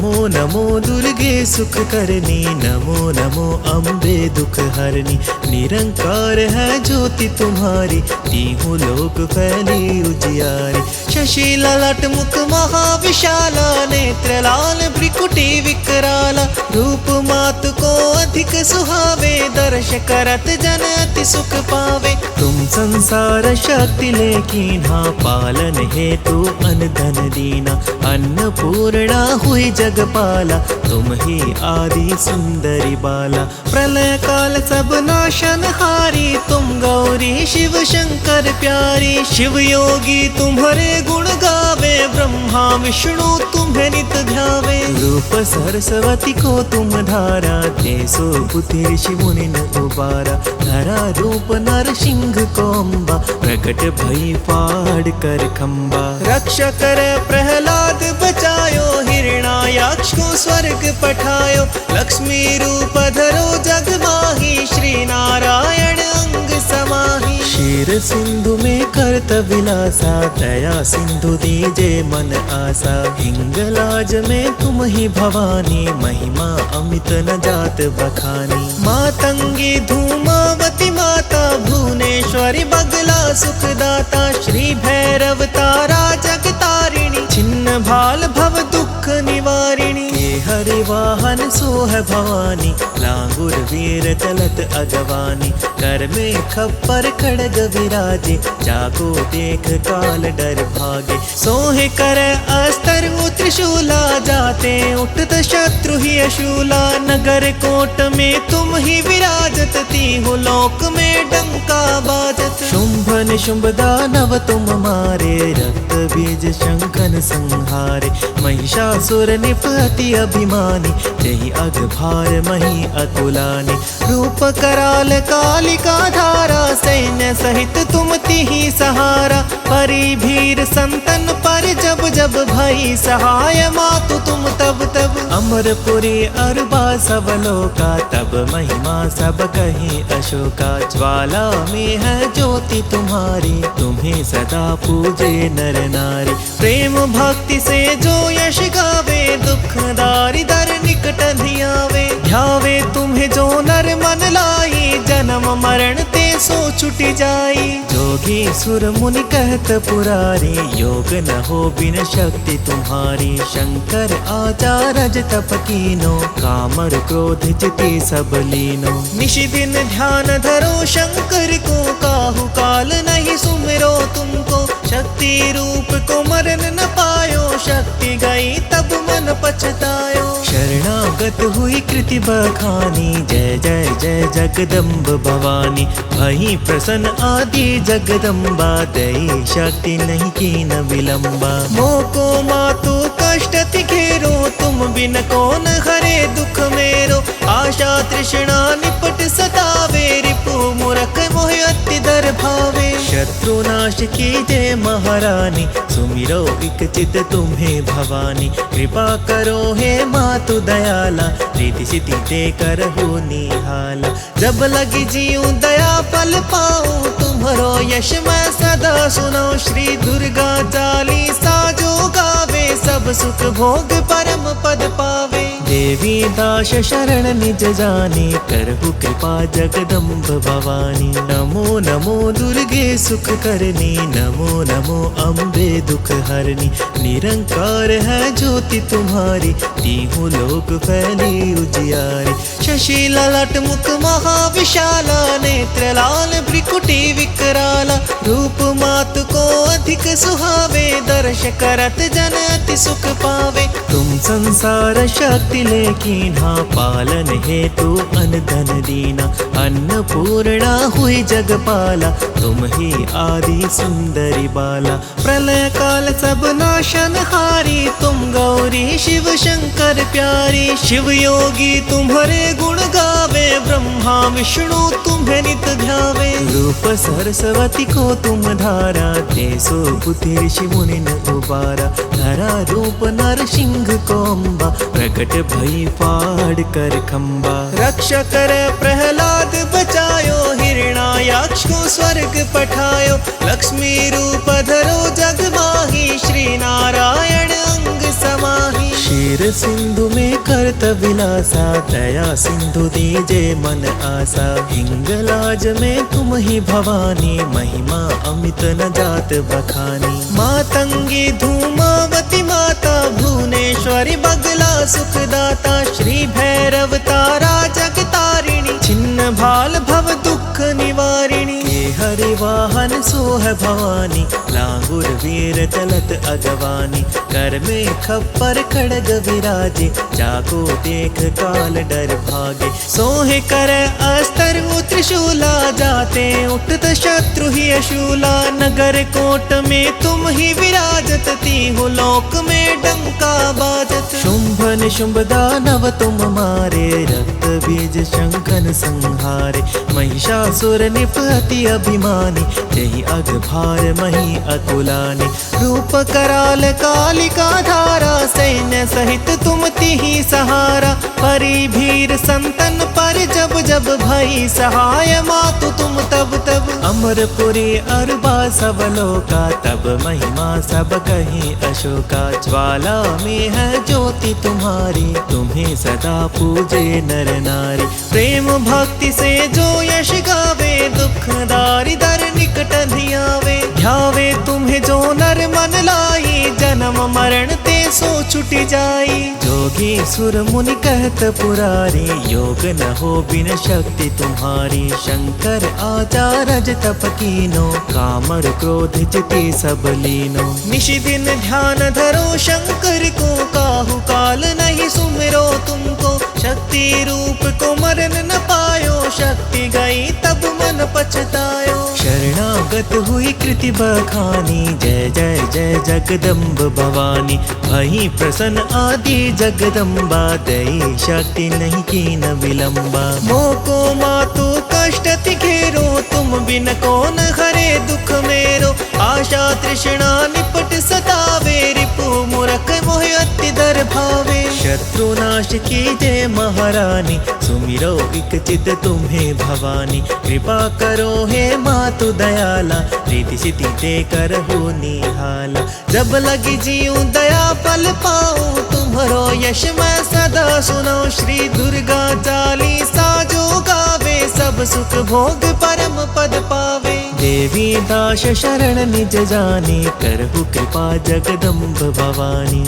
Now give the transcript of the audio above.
नमो नमो दुर्गे सुख करनी, नमो नमो अम्बे दुख हरनी। निरंकार है ज्योति तुम्हारी, तीहूं लोक फैली उजियारी। शशि ललाट मुख महाविशाला, नेत्र लाल भ्रिकुटी विकराला। रूप मात को अधिक सुहावे, दर्श करत जन अति सुख पावे। तुम संसार शक्ति लेकीन्हा, पालन हेतु अन धन दीना। अन्नपूर्णा हुई जगपाला, तुम ही आदि सुंदरी बाला। प्रलय काल सब नाशन हारी, तुम गौरी शिव शंकर प्यारी। शिव योगी तुम्हारे गुण गावे, ब्रह्मा विष्णु तुम्हें नित ध्यावे। रूप सरस्वती को तुम धारा, तेसो पुत्र ऋषि मुनि न उबारा। धरा रूप नर सिंह को अम्बा, प्रकट भई फाड़ कर खम्बा। रक्षा कर प्रहलाद बचायो, हिरण्याक्ष को स्वर्ग पठायो। लक्ष्मी रूप धरो जग माही, श्री नारायण अंग समाही। क्षीर सिंधु में करत विलासा, दया सिंधु दीजे मन आसा। हिंगलाज में तुम ही भवानी, महिमा अमित न जात बखानी। मातंगी धूमावती माता, भुवनेश्वरी बगला सुखदाता। श्री भैरव तारा जगतारिणी, छिन्न भाल भव दुख निवारिणी। हरि वाहन सोह भवानी, लांगुर वीर चलत अगवानी। कर में खप्पर खड़ग विराजे, जाको देख काल डर भागे। सोहे कर अस्तर त्रिशूला, जाते उठत शत्रु ही अशूला। नगर कोट में तुम ही विराजत, तीहूं लोक में डंका बाजत। शुंभ निशुंभ दानव तुम मारे, रक्त बीज शंखन संहारे। महिषासुर निपति अभिमानी, जहि अघ भार मही अतुलानी। रूप कराल कालिका धारा, सैन्य सहित तुम तिहि सहारा। परि भीर संतन पर जब जब भई सहाय, मातु तुम तब तब। अमरपुरी अरबा सब लोका, तब महिमा सब कहीं अशोका। ज्वाला में है ज्योति तुम्हारी, तुम्हें सदा पूजे नर नारी। प्रेम भक्ति से जो यश गावे, दुख दारी दर निकट धियावे। ध्यावे तुम्हें जो नर मन लाई, जन्म मरण ते सो छुटी जाई। जोगी सुर मुनि कहत पुरारी, योग न हो बिन शक्ति तुम्हारी। शंकर आचारज तप कीनो, कामर क्रोध चिति सब लीनो। निशि दिन ध्यान धरो शंकर को, काहू काल नहीं सुमिरो तुमको। शक्ति रूप को मरण न पायो, शक्ति गई तब मन पछतायो। शरणागत हुई कृति बखानी, जय जय जय जगदम्ब भवानी। भई प्रसन्न आदि जगदम्बा, दई शक्ति नहीं की न विलंबा। मोको मातु कष्ट तिखेरो, तुम बिन कौन हरे दुख मेरो। आशा तृष्णा निपट सतावे, रिपु मूर्ख मोह अति दर भावे। शत्रुनाश कीजे महारानी, सुमिरो इक चित तुम्हें भवानी। कृपा करो हे मातु दयाला, रिद्धि सिद्धि दे कर हो निहाला। जब लगी जीऊं दया फल पाऊं, तुम्हारो यश मैं सदा सुनो। श्री दुर्गा चालीसा जो गावे, सब सुख भोग परम पद पावे। देवी दास शरण निज जाने, करहु कृपा जगदम्ब भवानी। नमो नमो दुर्गे सुख करनी, नमो नमो अम्बे दुख हरनी। निरंकार है ज्योति तुम्हारी, तीहूं लोक फैली उजियारी। शशि ललाट मुख महाविशाला, नेत्र लाल भ्रिकुटी विकराला। रूप मात को अधिक सुहावे, दर्श करत जन अति सुख पावे। तुम संसार शक्ति लेकीन्हा, पालन हेतु अन धन दीना। अन्नपूर्णा हुई जगपाला, तुम ही आदि सुंदरी बाला। प्रलय काल सब नाशन हारी, तुम गौरी शिव शंकर प्यारी। शिव योगी तुम्हारे गुण गावे, ब्रह्मा विष्णु तुम्हें नित ध्यावे। रूप सरस्वती को तुम धारा, तेसो पुत्र ऋषि मुनि न उबारा। धरा रूप नर सिंह को अम्बा, प्रकट भई फाड़ कर खम्बा। रक्षा कर प्रहलाद बचायो, हिरण्याक्ष को स्वर्ग पठायो, लक्ष्मी रूप धरो जग माही, श्री नारायण अंग समाही। क्षीर सिंधु में करत विलासा, दया सिंधु दीजे मन आसा। हिंगलाज में तुम ही भवानी, महिमा अमित न जात बखानी। मातंगी धूमावती माता, भुवनेश्वरी बगला सुखदाता। श्री भैरव तारा जगतारिणी, छिन्न भाल भव दुख निवारिणी। हरि वाहन सोह भवानी, लांगुर वीर चलत अगवानी। कर में खप्पर खड़ग विराजे, जाको देख काल डर भागे। सोहे कर अस्तर त्रिशूला, जाते उठत शत्रु ही अशूला। नगर कोट में तुम ही विराजत, तीहु लोक में डंका बाजत। शुंभ निशुंभ दानव तुम मारे, रक्त बीज शंखन संहारे। महिषासुर निप अति अभिमानी, जहि अघ भार मही अकुलानी। रूप कराल कालिका धारा, सैन्य सहित तुम तिहि सहारा। परि भीर संतन पर जब जब भई सहाय, मातु तुम तब तब। अमरपुरी अरबा सब लोका, तब महिमा सब कहीं अशोका। ज्वाला में है ज्योति तुम्हारी, तुम्हें सदा पूजे नर नारी। प्रेम भक्ति से जो यश गावे, दुख दारी दर निकट धियावे। ध्यावे तुम्हें जो नर मन लाई, जन्म मरण ते सो छुट जाई। जोगी सुर मुनि कहत पुरारी, योग न हो बिन शक्ति तुम्हारी। शंकर आचारज तप कीनो, कामर क्रोध चिति सब लीनो। निशि दिन ध्यान धरो शंकर को, काहू काल नहीं सुमिरो तुमको। शक्ति रूप को मरण न पायो, शक्ति गई तब मन पछतायो। शरणागत हुई कृति बखानी, जय जय जय जगदम्ब भवानी। भई प्रसन्न आदि जगदम्बा, दई शक्ति नहीं कीन विलंबा। मोको मातु कष्ट तिखेरो, तुम बिन कौन हरे दुख मेरो। आशा तृष्णा निपट सतावे, रिपु मूरख मोह अति दर भावे। शत्रु नाश कीजे महारानी, सुमिरो इक चित तुम्हें भवानी। कृपा करो हे मातु दयाला, रिद्धि सिद्धि दे करहु निहाला। जब लगी जीऊं दया फल पाऊं, तुम्हारो यश मैं सदा सुनो। श्री दुर्गा चालीसा जो गावे, सब सुख भोग परम पद पावे। देवी दास शरण निज जाने, करहु कृपा जगदम्ब भवानी।